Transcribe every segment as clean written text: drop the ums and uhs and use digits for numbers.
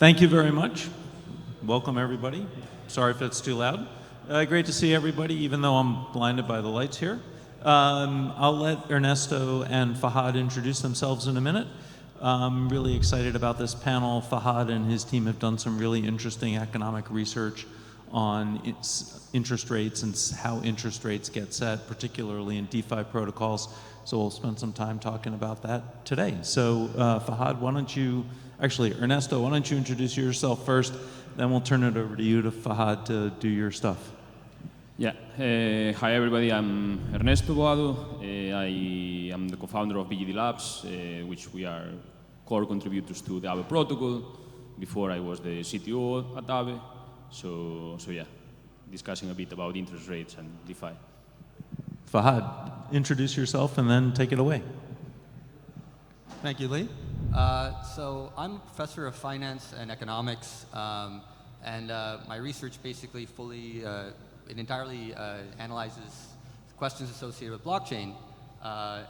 Thank you very much. Welcome, everybody. Sorry if it's too loud. Great to see everybody, even though I'm blinded by the lights here. I'll let Ernesto and Fahad introduce themselves in a minute. I'm really excited about this panel. Fahad and his team have done some really interesting economic research on interest rates and how interest rates get set, particularly in DeFi protocols. So we'll spend some time talking about that today. So Fahad, why don't you, actually Ernesto, why don't you introduce yourself first, then we'll turn it over to you to Fahad to do your stuff. Yeah, hi everybody, I'm Ernesto Boado. I am the co-founder of BGD Labs, which we are core contributors to the Ava protocol. Before I was the CTO at Ava. So yeah, discussing a bit about interest rates and DeFi. Fahad, introduce yourself and then take it away. Thank you, Lee. So I'm a professor of finance and economics, and my research basically it entirely analyzes questions associated with blockchain.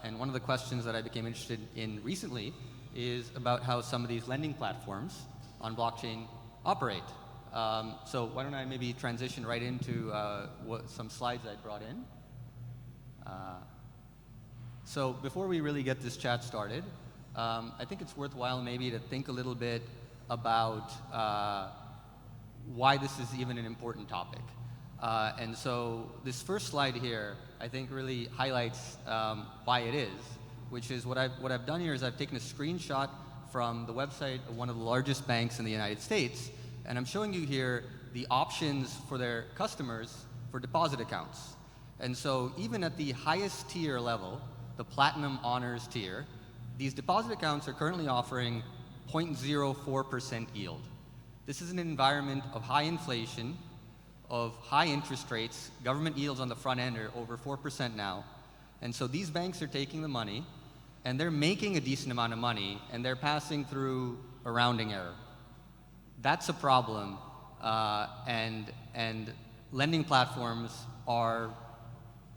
And one of the questions that I became interested in recently is about how some of these lending platforms on blockchain operate. So why don't I maybe transition right into some slides I brought in. So before we really get this chat started, I think it's worthwhile maybe to think a little bit about why this is even an important topic. And so this first slide here, I think really highlights why it is, which is what I've done here is I've taken a screenshot from the website of one of the largest banks in the United States, and I'm showing you here the options for their customers for deposit accounts. And so even at the highest tier level, the Platinum Honors tier, these deposit accounts are currently offering 0.04% yield. This is an environment of high inflation, of high interest rates. Government yields on the front end are over 4% now. And so these banks are taking the money, and they're making a decent amount of money, and they're passing through a rounding error. That's a problem, and lending platforms are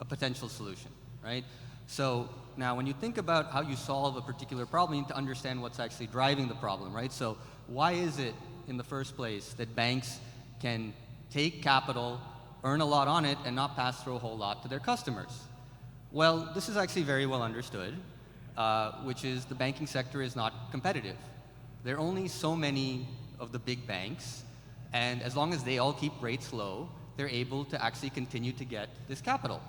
a potential solution, right? So now when you think about how you solve a particular problem, you need to understand what's actually driving the problem, right? So why is it in the first place that banks can take capital, earn a lot on it, and not pass through a whole lot to their customers? Well, this is actually very well understood, which is the banking sector is not competitive. There are only so many of the big banks, and as long as they all keep rates low, they're able to actually continue to get this capital.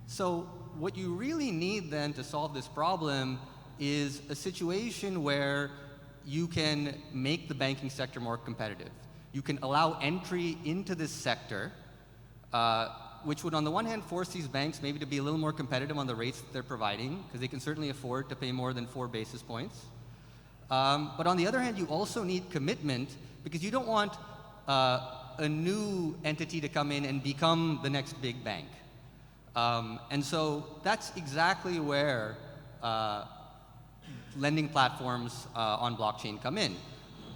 So what you really need then to solve this problem is a situation where you can make the banking sector more competitive. You can allow entry into this sector, which would on the one hand force these banks maybe to be a little more competitive on the rates that they're providing, because they can certainly afford to pay more than 4 basis points. But on the other hand, you also need commitment, because you don't want a new entity to come in and become the next big bank. And so that's exactly where lending platforms on blockchain come in.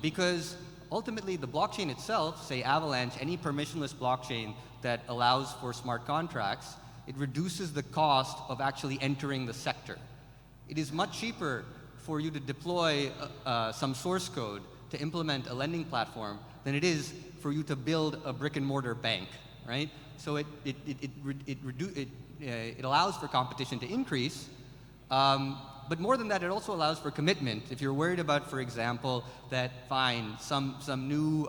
Because ultimately the blockchain itself, say Avalanche, any permissionless blockchain that allows for smart contracts, it reduces the cost of actually entering the sector. It is much cheaper for you to deploy some source code to implement a lending platform than it is for you to build a brick and mortar bank, right? So it allows for competition to increase, but more than that, it also allows for commitment. If you're worried about, for example, that fine, some new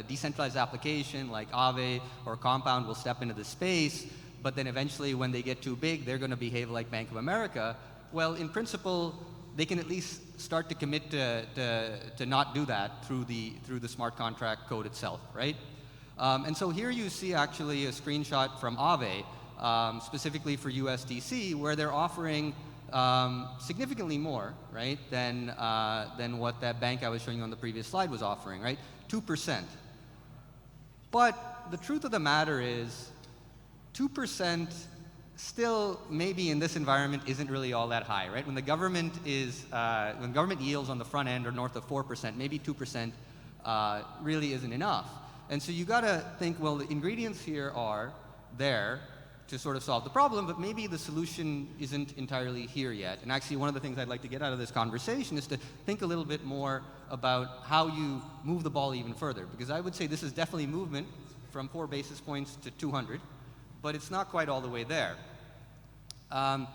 decentralized application like Aave or Compound will step into the space, but then eventually when they get too big, they're going to behave like Bank of America. Well, in principle, they can at least start to commit to not do that through the smart contract code itself, right? And so here you see actually a screenshot from Aave, specifically for USDC, where they're offering significantly more, right, than what that bank I was showing you on the previous slide was offering, right? 2%. But the truth of the matter is, 2% still maybe in this environment isn't really all that high, right? When the government yields on the front end are north of 4%, maybe 2% really isn't enough. And so you got to think, well, the ingredients here are there, to sort of solve the problem, but maybe the solution isn't entirely here yet. And actually, one of the things I'd like to get out of this conversation is to think a little bit more about how you move the ball even further. Because I would say this is definitely movement from 4 basis points to 200, but it's not quite all the way there. And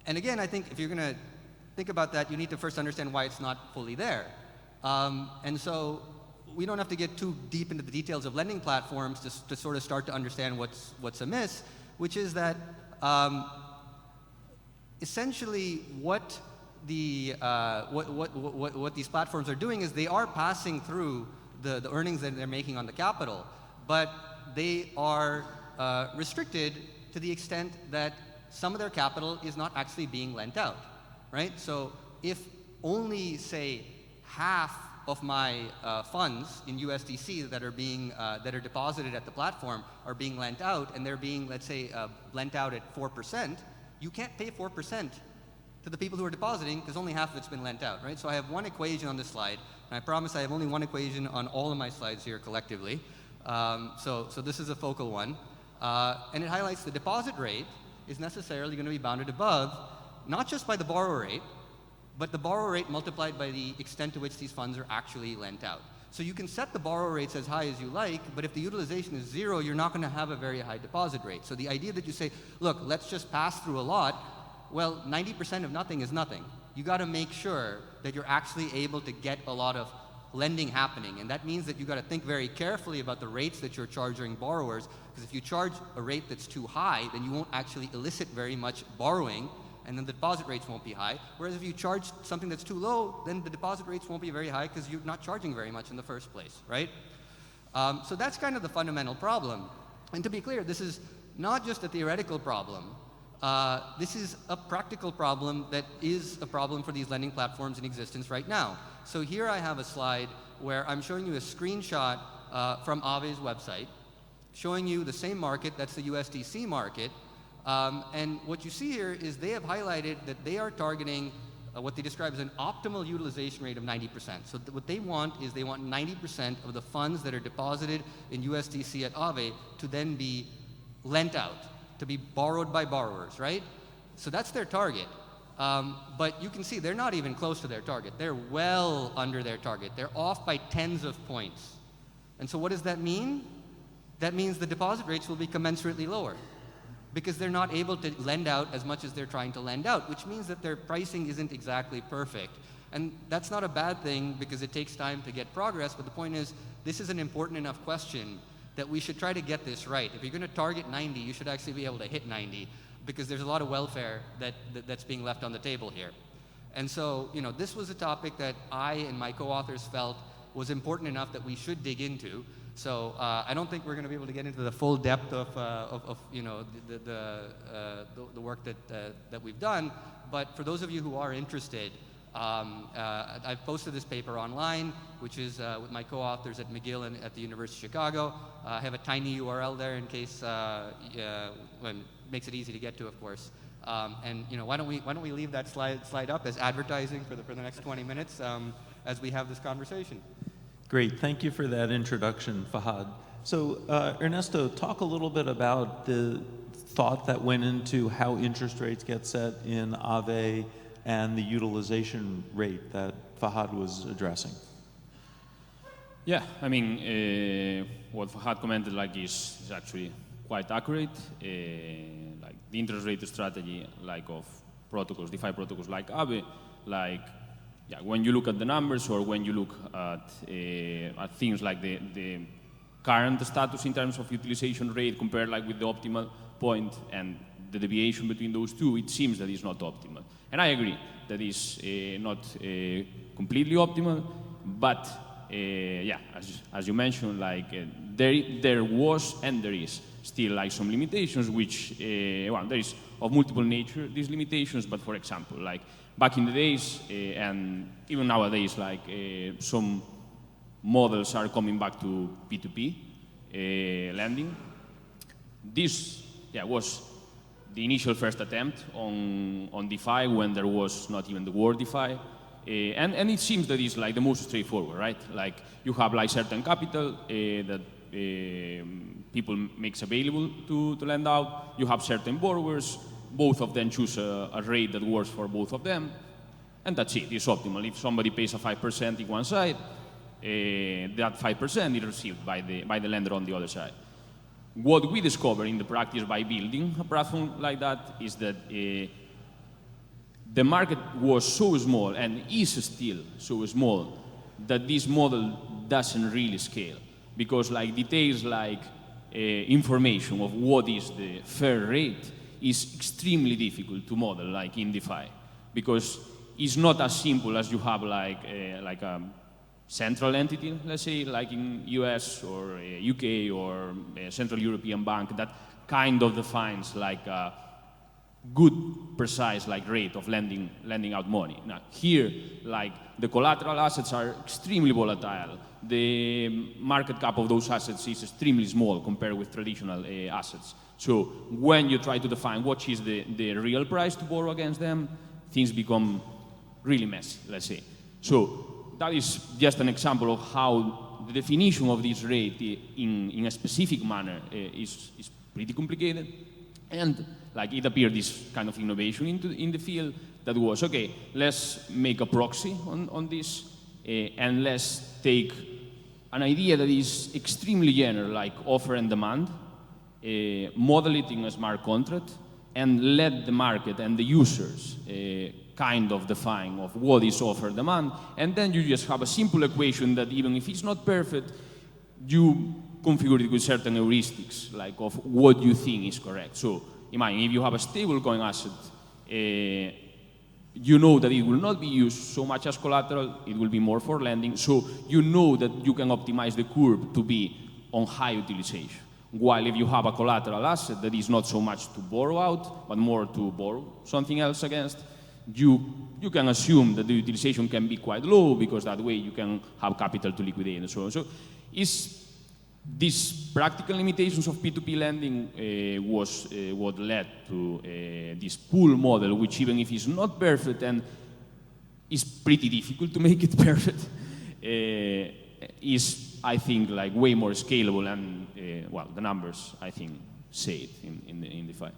again, I think if you're going to think about that, you need to first understand why it's not fully there. And so we don't have to get too deep into the details of lending platforms to sort of start to understand what's amiss, which is that essentially what these platforms are doing is they are passing through the earnings that they're making on the capital, but they are restricted to the extent that some of their capital is not actually being lent out, right? So if only, say, half of my funds in USDC that are deposited at the platform are being lent out, and they're being, let's say, lent out at 4%, you can't pay 4% to the people who are depositing because only half of it's been lent out, right? So I have one equation on this slide, and I promise I have only one equation on all of my slides here collectively. So this is a focal one, and it highlights the deposit rate is necessarily going to be bounded above, not just by the borrower rate, but the borrower rate multiplied by the extent to which these funds are actually lent out. So you can set the borrower rates as high as you like, but if the utilization is 0, you're not going to have a very high deposit rate. So the idea that you say, look, let's just pass through a lot, well, 90% of nothing is nothing. You got to make sure that you're actually able to get a lot of lending happening, and that means that you got to think very carefully about the rates that you're charging borrowers, because if you charge a rate that's too high, then you won't actually elicit very much borrowing, and then the deposit rates won't be high. Whereas if you charge something that's too low, then the deposit rates won't be very high because you're not charging very much in the first place, right? So that's kind of the fundamental problem. And to be clear, this is not just a theoretical problem. This is a practical problem that is a problem for these lending platforms in existence right now. So here I have a slide where I'm showing you a screenshot from Ava's website, showing you the same market, that's the USDC market. And what you see here is they have highlighted that they are targeting what they describe as an optimal utilization rate of 90%. So what they want is they want 90% of the funds that are deposited in USDC at Ava to then be lent out, to be borrowed by borrowers, right? So that's their target. But you can see they're not even close to their target. They're well under their target. They're off by tens of points. And so what does that mean? That means the deposit rates will be commensurately lower, because they're not able to lend out as much as they're trying to lend out, which means that their pricing isn't exactly perfect. And that's not a bad thing because it takes time to get progress, but the point is, this is an important enough question that we should try to get this right. If you're going to target 90, you should actually be able to hit 90, because there's a lot of welfare that's being left on the table here. And so, you know, this was a topic that I and my co-authors felt was important enough that we should dig into. So I don't think we're going to be able to get into the full depth of you know, the work that we've done. But for those of you who are interested, I've posted this paper online, which is with my co-authors at McGill and at the University of Chicago. I have a tiny URL there in case it makes it easy to get to, of course. And you know, why don't we leave that slide up as advertising for the next 20 minutes as we have this conversation. Great, thank you for that introduction, Fahad. So Ernesto, talk a little bit about the thought that went into how interest rates get set in Ava and the utilization rate that Fahad was addressing. Yeah, I mean, what Fahad commented is actually quite accurate. Like the interest rate strategy, of protocols, DeFi protocols like Ava, yeah, when you look at the numbers or when you look at things like the current status in terms of utilization rate compared with the optimal point and the deviation between those two, it seems that it's not optimal. And I agree that it's not completely optimal, but yeah, as you mentioned, there was and there is still some limitations, which well, there is of multiple nature, these limitations, but for example, back in the days, and even nowadays, some models are coming back to P2P lending. This was the initial first attempt on DeFi when there was not even the word DeFi. And it seems that it's the most straightforward, right? You have certain capital that people makes available to lend out. You have certain borrowers, both of them choose a rate that works for both of them, and that's it, it's optimal. If somebody pays a 5% in one side, that 5% is received by the lender on the other side. What we discover in the practice by building a platform like that is that the market was so small and is still so small that this model doesn't really scale, because like details like information of what is the fair rate is extremely difficult to model, like in DeFi, because it's not as simple as you have like a central entity, let's say, like in US or UK or a Central European bank that kind of defines like a good, precise like rate of lending out money. Now here, like the collateral assets are extremely volatile. The market cap of those assets is extremely small compared with traditional assets. So when you try to define what is the real price to borrow against them, things become really messy, let's say. So that is just an example of how the definition of this rate in a specific manner is pretty complicated. And like it appeared this kind of innovation in the field that was, okay, let's make a proxy on this and let's take an idea that is extremely general, like offer and demand, model it in a smart contract, and let the market and the users kind of define of what is offer demand, and then you just have a simple equation that even if it's not perfect, you configure it with certain heuristics, like of what you think is correct. So imagine if you have a stablecoin asset, you know that it will not be used so much as collateral, it will be more for lending, so you know that you can optimize the curve to be on high utilization. While if you have a collateral asset that is not so much to borrow out, but more to borrow something else against, you can assume that the utilization can be quite low, because that way you can have capital to liquidate and so on. So these practical limitations of P2P lending was what led to this pool model, which even if it's not perfect and is pretty difficult to make it perfect, is, I think, like way more scalable, and well, the numbers, I think, say it in DeFi.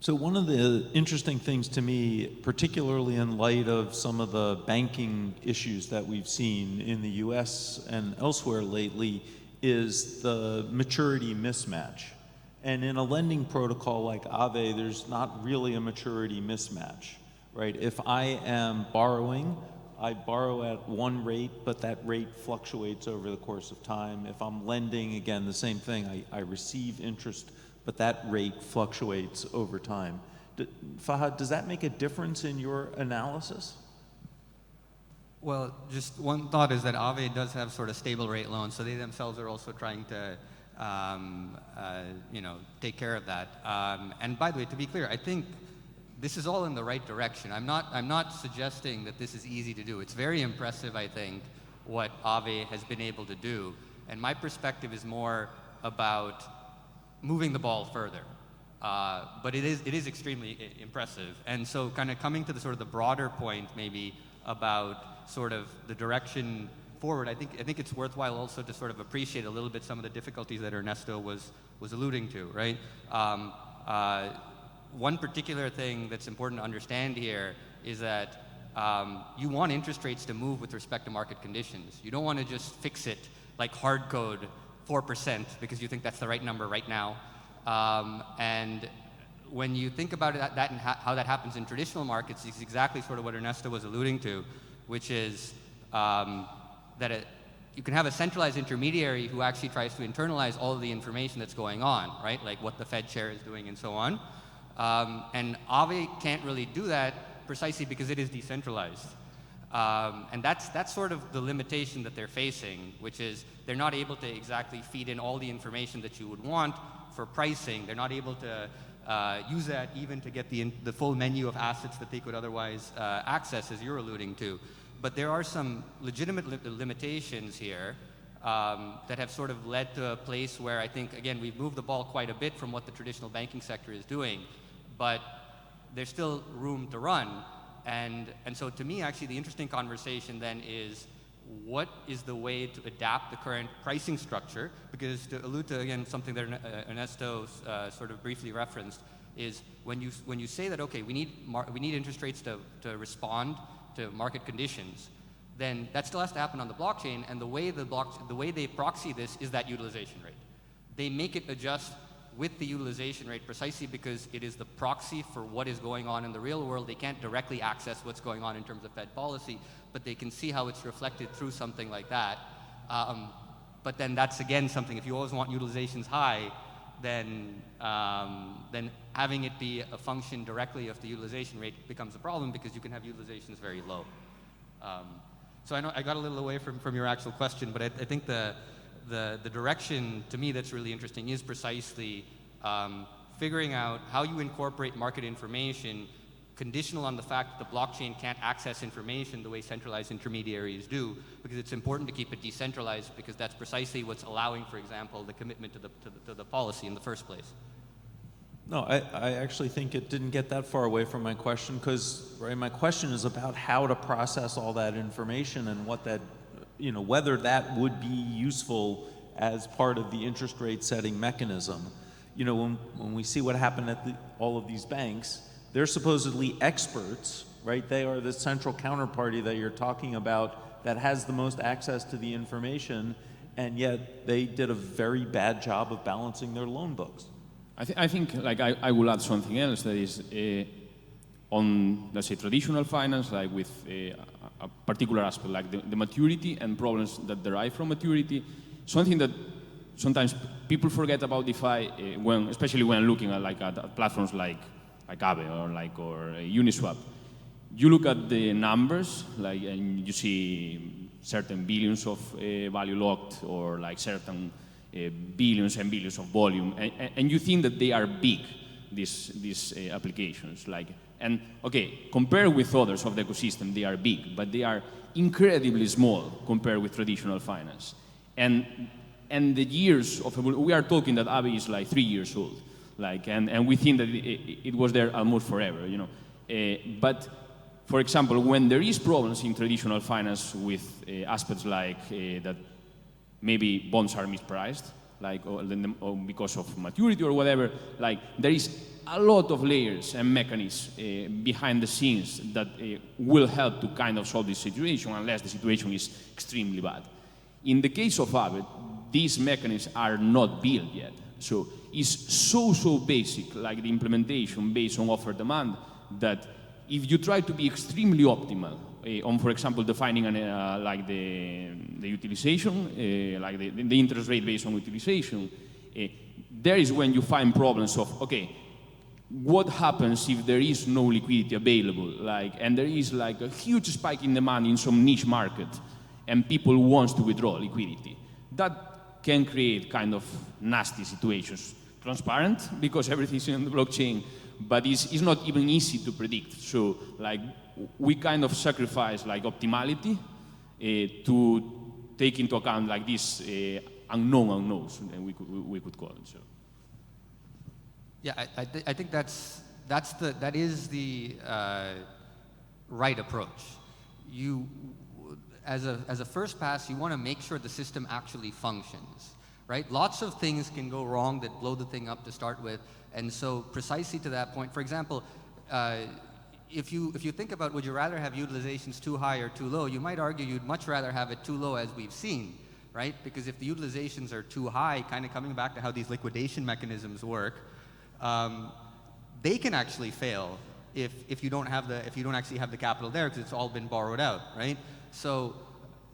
So one of the interesting things to me, particularly in light of some of the banking issues that we've seen in the US and elsewhere lately, is the maturity mismatch. And in a lending protocol like Aave, there's not really a maturity mismatch, right? If I am borrowing, I borrow at one rate, but that rate fluctuates over the course of time. If I'm lending, again, the same thing, I receive interest, but that rate fluctuates over time. Fahad, does that make a difference in your analysis? Well, just one thought is that Aave does have sort of stable rate loans, so they themselves are also trying to take care of that. And by the way, to be clear, I think this is all in the right direction. I'm not suggesting that this is easy to do. It's very impressive, I think, what Aave has been able to do. And my perspective is more about moving the ball further. But it is extremely impressive. And so kind of coming to the sort of the broader point maybe about sort of the direction forward, I think it's worthwhile also to sort of appreciate a little bit some of the difficulties that Ernesto was alluding to, right? One particular thing that's important to understand here is that you want interest rates to move with respect to market conditions. You don't want to just fix it like hard code 4% because you think that's the right number right now. And when you think about that and how that happens in traditional markets, it's exactly sort of what Ernesto was alluding to, which is that you can have a centralized intermediary who actually tries to internalize all of the information that's going on, right? Like what the Fed chair is doing and so on. And Aave can't really do that precisely because it is decentralized. And that's sort of the limitation that they're facing, which is they're not able to exactly feed in all the information that you would want for pricing. They're not able to use that even to get the full menu of assets that they could otherwise access, as you're alluding to. But there are some legitimate limitations here that have sort of led to a place where I think, again, we've moved the ball quite a bit from what the traditional banking sector is doing, but there's still room to run. And so to me, actually, the interesting conversation then is, what is the way to adapt the current pricing structure? Because to allude to, again, something that Ernesto sort of briefly referenced, is when you say that, okay, we need interest rates to respond to market conditions, then that still has to happen on the blockchain, and the way they proxy this is that utilization rate. They make it adjust with the utilization rate precisely because it is the proxy for what is going on in the real world. They can't directly access what's going on in terms of Fed policy, but they can see how it's reflected through something like that. But then that's again something, if you always want utilizations high, then having it be a function directly of the utilization rate becomes a problem because you can have utilizations very low. So I know I got a little away from your actual question, but I think the direction to me that's really interesting is precisely figuring out how you incorporate market information conditional on the fact that the blockchain can't access information the way centralized intermediaries do, because it's important to keep it decentralized because that's precisely what's allowing, for example, the commitment to the policy in the first place. No, I actually think it didn't get that far away from my question because, right, my question is about how to process all that information and what that, whether that would be useful as part of the interest rate setting mechanism. When we see what happened at all of these banks, they're supposedly experts, right? They are the central counterparty that you're talking about that has the most access to the information, and yet they did a very bad job of balancing their loan books. I think like I will add something else that is on, let's say, traditional finance, like with a particular aspect, like the maturity and problems that derive from maturity, something that sometimes people forget about DeFi, especially when looking at platforms like Aave or Uniswap. You look at the numbers, and you see certain billions of value locked, or like certain billions and billions of volume, and you think that they are big, these applications. And okay, compared with others of the ecosystem, they are big, but they are incredibly small compared with traditional finance. And the years of we are talking that Aave is like 3 years old, and we think that it was there almost forever, But for example, when there is problems in traditional finance with aspects like that maybe bonds are mispriced, or because of maturity or whatever, there is a lot of layers and mechanisms behind the scenes that will help to kind of solve this situation unless the situation is extremely bad. In the case of Aave, these mechanisms are not built yet. So it's so basic, like the implementation based on offer demand, that if you try to be extremely optimal on, for example, defining the utilization, the interest rate based on utilization, there is when you find problems of, okay, what happens if there is no liquidity available, and there is a huge spike in demand in some niche market, and people want to withdraw liquidity. That can create kind of nasty situations. Transparent, because everything's in the blockchain, but it's not even easy to predict. So we kind of sacrifice optimality to take into account these unknown unknowns, and we could call them so. Yeah, I think that is the right approach. As a first pass, you want to make sure the system actually functions, right? Lots of things can go wrong that blow the thing up to start with, and so precisely to that point, for example, if you think about would you rather have utilizations too high or too low, you might argue you'd much rather have it too low, as we've seen, right? Because if the utilizations are too high, kind of coming back to how these liquidation mechanisms work, they can actually fail if you don't actually have the capital there because it's all been borrowed out, right? So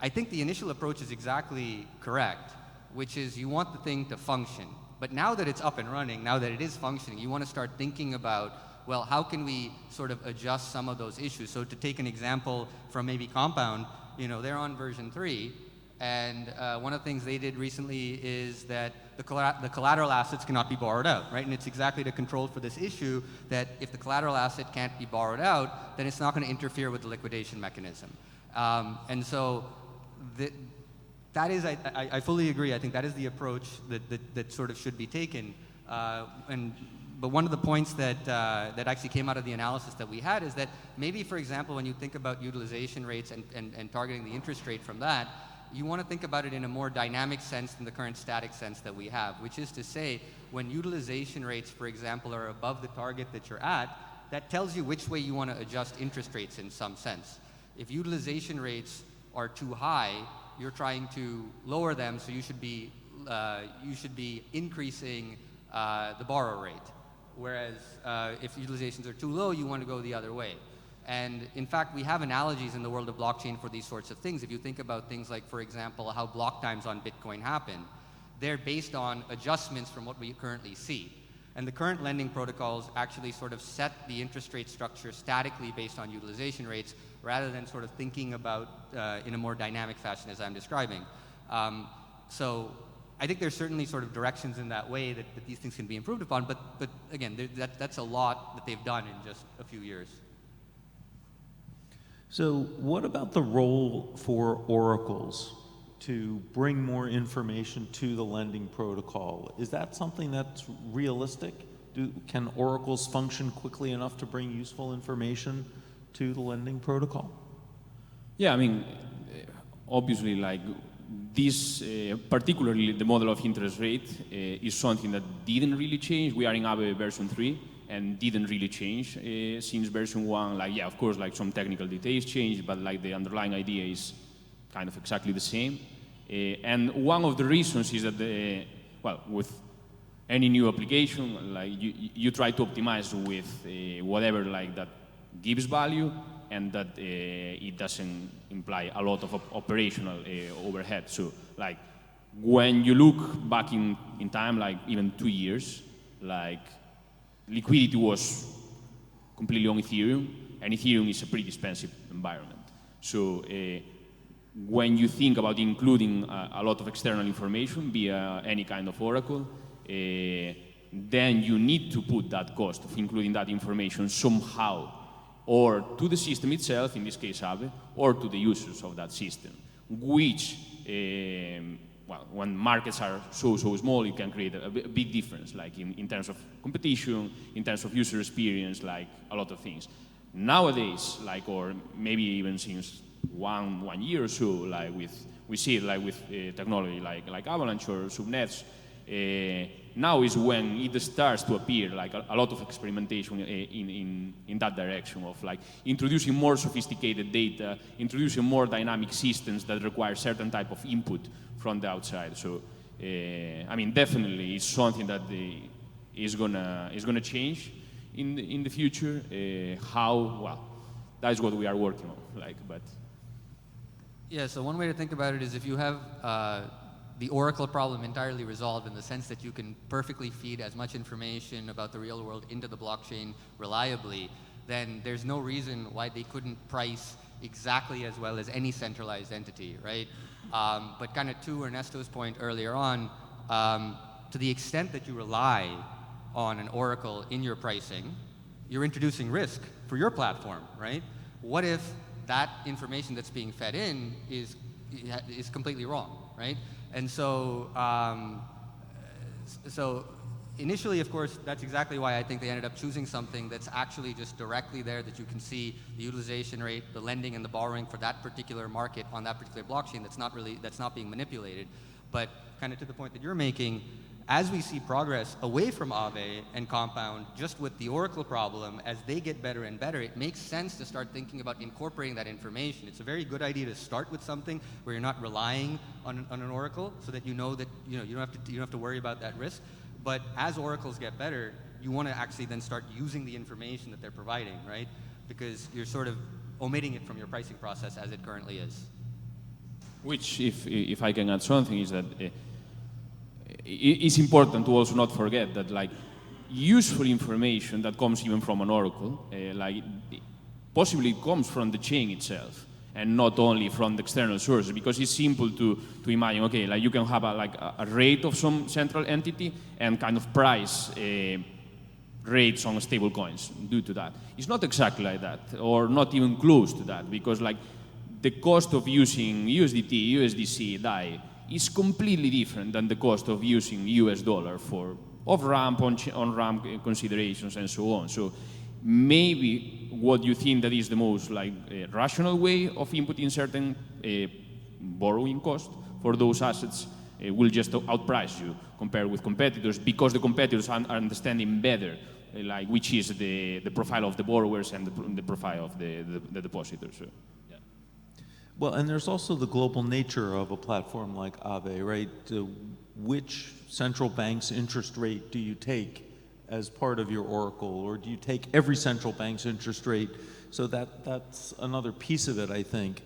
I think the initial approach is exactly correct, which is you want the thing to function. But now that it's up and running, now that it is functioning, you want to start thinking about, well, how can we sort of adjust some of those issues? So to take an example from maybe Compound, they're on version 3, and one of the things they did recently is that the collateral assets cannot be borrowed out, right? And it's exactly to control for this issue that if the collateral asset can't be borrowed out, then it's not going to interfere with the liquidation mechanism. And so that is, I fully agree. I think that is the approach that sort of should be taken. And but one of the points that, that actually came out of the analysis that we had is that maybe, for example, when you think about utilization rates and targeting the interest rate from that, you want to think about it in a more dynamic sense than the current static sense that we have, which is to say, when utilization rates, for example, are above the target that you're at, that tells you which way you want to adjust interest rates in some sense. If utilization rates are too high, you're trying to lower them, so you should be increasing the borrow rate. Whereas if utilizations are too low, you want to go the other way. And in fact, we have analogies in the world of blockchain for these sorts of things. If you think about things like, for example, how block times on Bitcoin happen, they're based on adjustments from what we currently see. And the current lending protocols actually sort of set the interest rate structure statically based on utilization rates, rather than sort of thinking about in a more dynamic fashion as I'm describing. So I think there's certainly sort of directions in that way that these things can be improved upon, but again, that's a lot that they've done in just a few years. So what about the role for oracles to bring more information to the lending protocol? Is that something that's realistic? Can oracles function quickly enough to bring useful information to the lending protocol? Yeah, I mean, obviously, like this, particularly the model of interest rate, is something that didn't really change. We are in Ava version 3, and didn't really change since version 1. Like, yeah, of course, like some technical details changed, but like the underlying idea is kind of exactly the same. And one of the reasons is that, well, with any new application, like you try to optimize with whatever like that gives value, and that it doesn't imply a lot of operational overhead. So like when you look back in time, like even 2 years, like liquidity was completely on Ethereum, and Ethereum is a pretty expensive environment. So when you think about including a lot of external information via any kind of oracle, then you need to put that cost of including that information somehow, or to the system itself, in this case Aave, or to the users of that system, which, well, when markets are so small, it can create a big difference, like in terms of competition, in terms of user experience, like a lot of things. Nowadays, like, or maybe even since one year or so, like we see it like with technology like Avalanche or Subnets, now is when it starts to appear like a lot of experimentation in that direction of like introducing more sophisticated data, introducing more dynamic systems that require certain type of input from the outside. So, I mean, definitely it's something that is gonna change in the future. How? Well, that's what we are working on. Like, but. Yeah. So one way to think about it is if you have the Oracle problem entirely resolved in the sense that you can perfectly feed as much information about the real world into the blockchain reliably, then there's no reason why they couldn't price exactly as well as any centralized entity, right? But kind of to Ernesto's point earlier on, to the extent that you rely on an Oracle in your pricing, you're introducing risk for your platform, right? What if that information that's being fed in is completely wrong, right? And so, so initially, of course, that's exactly why I think they ended up choosing something that's actually just directly there, that you can see the utilization rate, the lending and the borrowing for that particular market on that particular blockchain that's not being manipulated. But kind of to the point that you're making, as we see progress away from Aave and Compound, just with the Oracle problem, as they get better and better, it makes sense to start thinking about incorporating that information. It's a very good idea to start with something where you're not relying on an Oracle, so that you know that you don't have to worry about that risk. But as oracles get better, you want to actually then start using the information that they're providing, right? Because you're sort of omitting it from your pricing process as it currently is. Which, if I can add something, is that it's important to also not forget that like useful information that comes even from an oracle, like possibly it comes from the chain itself and not only from the external sources, because it's simple to imagine, okay, like you can have a rate of some central entity and kind of price rates on stable coins due to that. It's not exactly like that, or not even close to that, because like the cost of using USDT, USDC, DAI is completely different than the cost of using US dollar for ramp, on-ramp considerations, and so on. So maybe what you think that is the most rational way of inputting certain borrowing cost for those assets will just outprice you compared with competitors, because the competitors are understanding better which is the profile of the borrowers and the profile of the depositors. So, yeah. Well, and there's also the global nature of a platform like Aave, right? Which central bank's interest rate do you take as part of your oracle, or do you take every central bank's interest rate? So that's another piece of it, I think.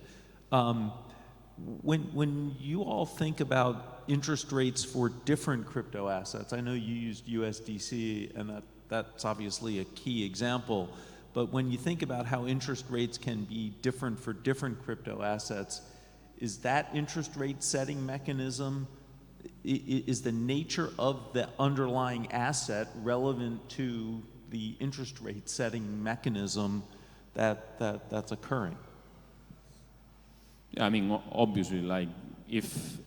When you all think about interest rates for different crypto assets, I know you used USDC, and that's obviously a key example, but when you think about how interest rates can be different for different crypto assets, is that interest rate setting mechanism, is the nature of the underlying asset relevant to the interest rate setting mechanism that's occurring? Yeah, I mean, obviously, if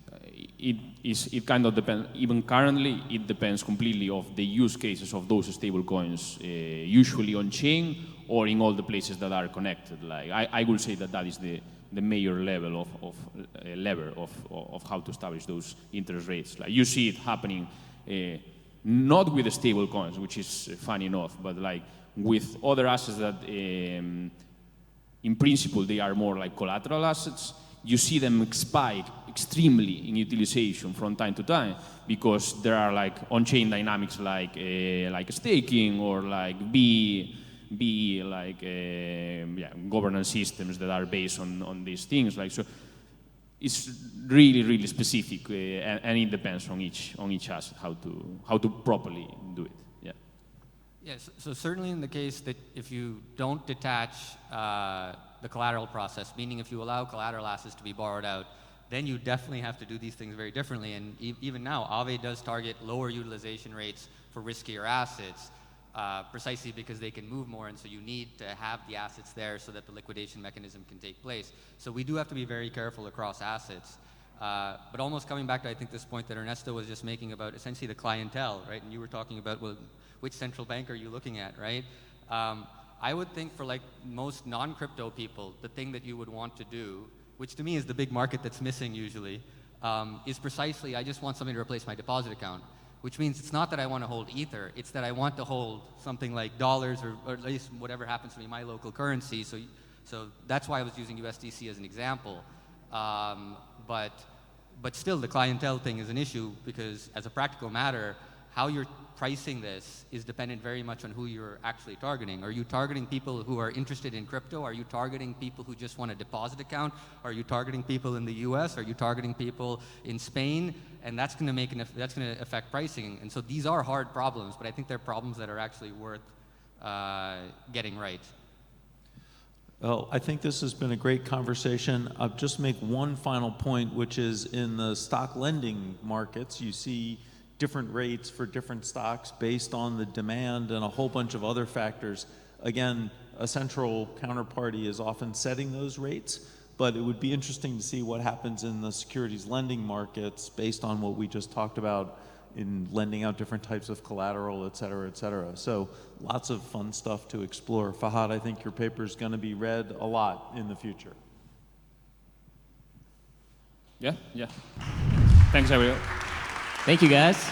it kind of depends. Even currently, it depends completely of the use cases of those stable coins, usually on chain or in all the places that are connected. I would say that is the major level of how to establish those interest rates. You see it happening, not with the stable coins, which is funny enough, but with other assets that, in principle, they are more like collateral assets. You see them spike extremely in utilization from time to time, because there are on-chain dynamics like staking or governance systems that are based on these things. So it's really, really specific, and it depends on each asset how to properly do it. Yeah. Yes. So certainly in the case that if you don't detach the collateral process, meaning if you allow collateral assets to be borrowed out, then you definitely have to do these things very differently. And even now, Aave does target lower utilization rates for riskier assets, precisely because they can move more, and so you need to have the assets there so that the liquidation mechanism can take place. So we do have to be very careful across assets. But almost coming back to, I think, this point that Ernesto was just making about essentially the clientele, right? And you were talking about, well, which central bank are you looking at, right? I would think for most non-crypto people, the thing that you would want to do, which to me is the big market that's missing usually, is precisely, I just want something to replace my deposit account, which means it's not that I want to hold Ether, it's that I want to hold something like dollars or at least whatever happens to be my local currency. So that's why I was using USDC as an example. But still, the clientele thing is an issue, because as a practical matter, how you're pricing this is dependent very much on who you're actually targeting. Are you targeting people who are interested in crypto? Are you targeting people who just want a deposit account? Are you targeting people in the US? Are you targeting people in Spain? And that's going to affect pricing. And so these are hard problems, but I think they're problems that are actually worth getting right. Well, I think this has been a great conversation. I'll just make one final point, which is in the stock lending markets, you see different rates for different stocks based on the demand and a whole bunch of other factors. Again, a central counterparty is often setting those rates, but it would be interesting to see what happens in the securities lending markets based on what we just talked about in lending out different types of collateral, et cetera, et cetera. So lots of fun stuff to explore. Fahad, I think your paper is going to be read a lot in the future. Yeah. Thanks, everyone. Thank you, guys.